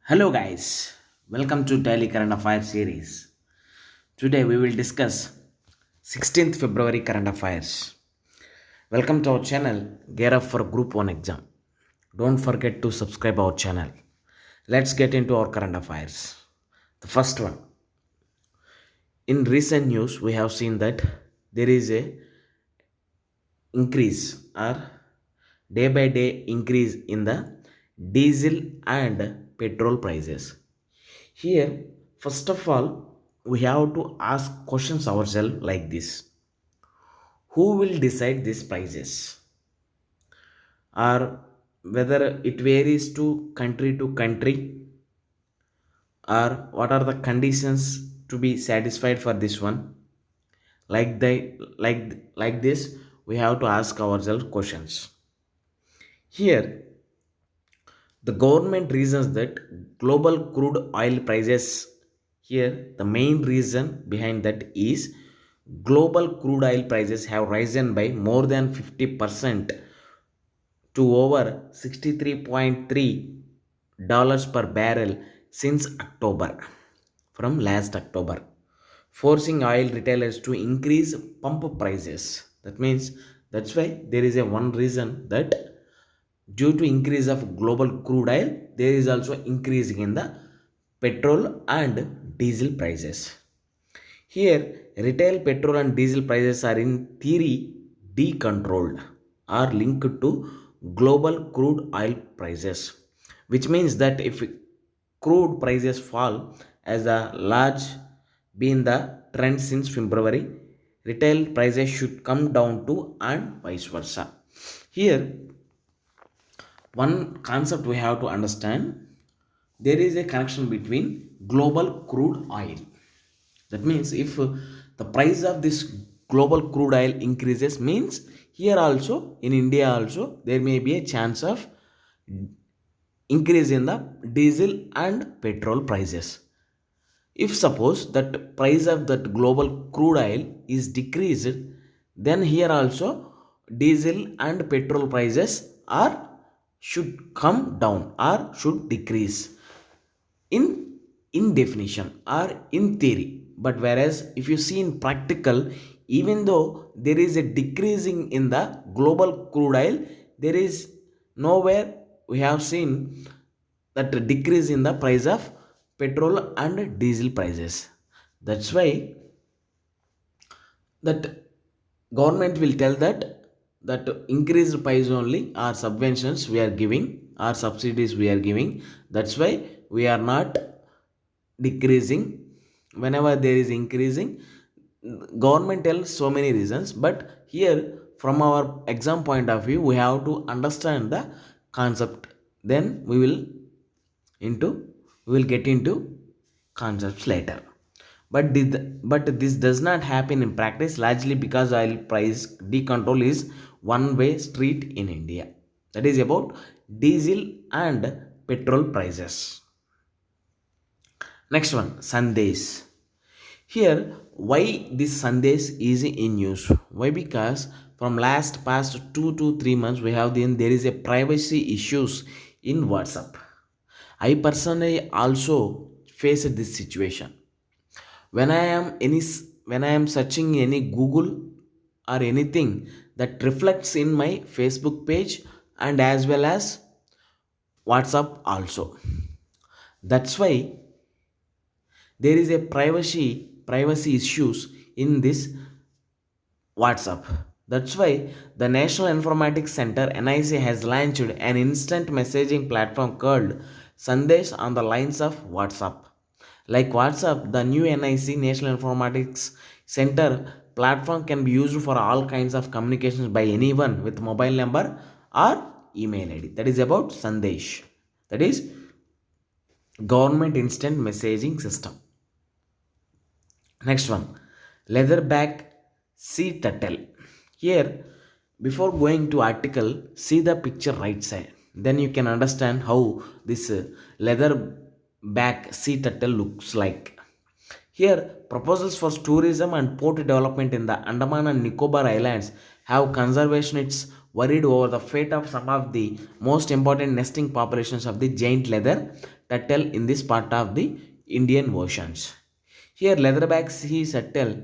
Hello, guys. Welcome to Daily Current Affairs series. Today we will discuss 16th February current affairs. Welcome to our channel. Gear up for Group 1 exam. Don't forget to subscribe our channel. Let's get into our current affairs. The first one. In recent news, we have seen that there is a increase or day by day increase in the diesel and petrol prices. Here, first of all, we have to ask questions ourselves like this: who will decide these prices? Or whether it varies to country, or what are the conditions to be satisfied for this one? Like this, we have to ask ourselves questions. Here, the government reasons that global crude oil prices, here the main reason behind that is global crude oil prices have risen by more than 50% to over 63.3 dollars per barrel since October, from last October, forcing oil retailers to increase pump prices. That means that's why there is a one reason that due to increase of global crude oil, there is also increasing in the petrol and diesel prices. Here, retail petrol and diesel prices are in theory decontrolled or linked to global crude oil prices, which means that if crude prices fall, as a large been the trend since February, retail prices should come down to and vice versa. Here, one concept we have to understand: there is a connection between global crude oil. That means if the price of this global crude oil increases, means here also in India also there may be a chance of increase in the diesel and petrol prices. If suppose that price of that global crude oil is decreased, then here also diesel and petrol prices are should come down or should decrease in definition or in theory. But whereas if you see in practical, even though there is a decreasing in the global crude oil, there is nowhere we have seen that decrease in the price of petrol and diesel prices. That's why that government will tell that increased price only are subventions we are giving, or subsidies we are giving. That's why we are not decreasing. Whenever there is increasing, government tells so many reasons, but here from our exam point of view we have to understand the concept, then into we will get into concepts later. But this does not happen in practice, largely because oil price decontrol is one way street in India. That is about diesel and petrol prices. Next one, Sandesh. Here, why this Sandesh is in news? Why? Because from last past 2 to 3 months, we have there is a privacy issues in WhatsApp. I personally also faced this situation. When I am when I am searching any Google or anything that reflects in my Facebook page and as well as WhatsApp also. That's why there is a privacy issues in this WhatsApp. That's why the National Informatics Center NIC has launched an instant messaging platform called Sandesh on the lines of WhatsApp. Like WhatsApp, the new NIC National Informatics Center platform can be used for all kinds of communications by anyone with mobile number or email ID. That is about Sandesh. That is government instant messaging system. Next one, leatherback sea turtle. Here, before going to article, see the picture right side. Then you can understand how this leatherback sea turtle looks like. Here, proposals for tourism and port development in the Andaman and Nicobar Islands have conservationists worried over the fate of some of the most important nesting populations of the giant leather turtle in this part of the Indian Oceans. Here, leatherback sea turtle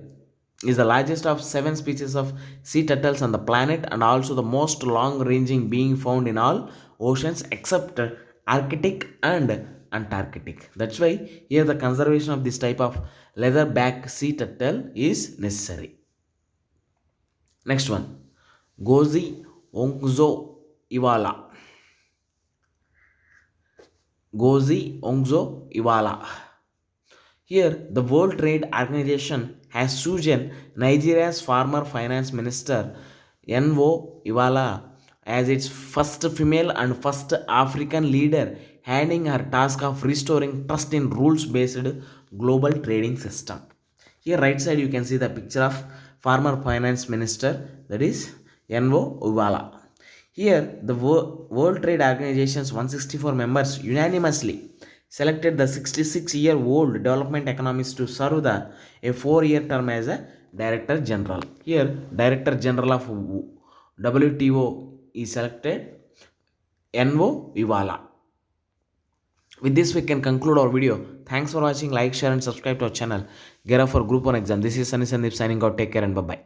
is the largest of seven species of sea turtles on the planet and also the most long-ranging being found in all oceans except Arctic and Antarctic. That's why here the conservation of this type of leatherback sea turtle is necessary. Next one, Gozi Ongzo Iwala. Gozi Ongzo Iwala. Here, the World Trade Organization has chosen Nigeria's former finance minister N.O. Iwala as its first female and first African leader, handing her task of restoring trust in rules-based global trading system. Here, right side, you can see the picture of former finance minister, that is N.O. Iwala. Here, the World Trade Organization's 164 members unanimously selected the 66-year-old development economist to serve a 4-year term as a Director General. Here, Director General of WTO is selected N.O. Iwala. With this, we can conclude our video. Thanks for watching. Like, share, and subscribe to our channel. Gear up for Group 1 exam. This is Sunny Sandeep signing out. Take care and bye bye.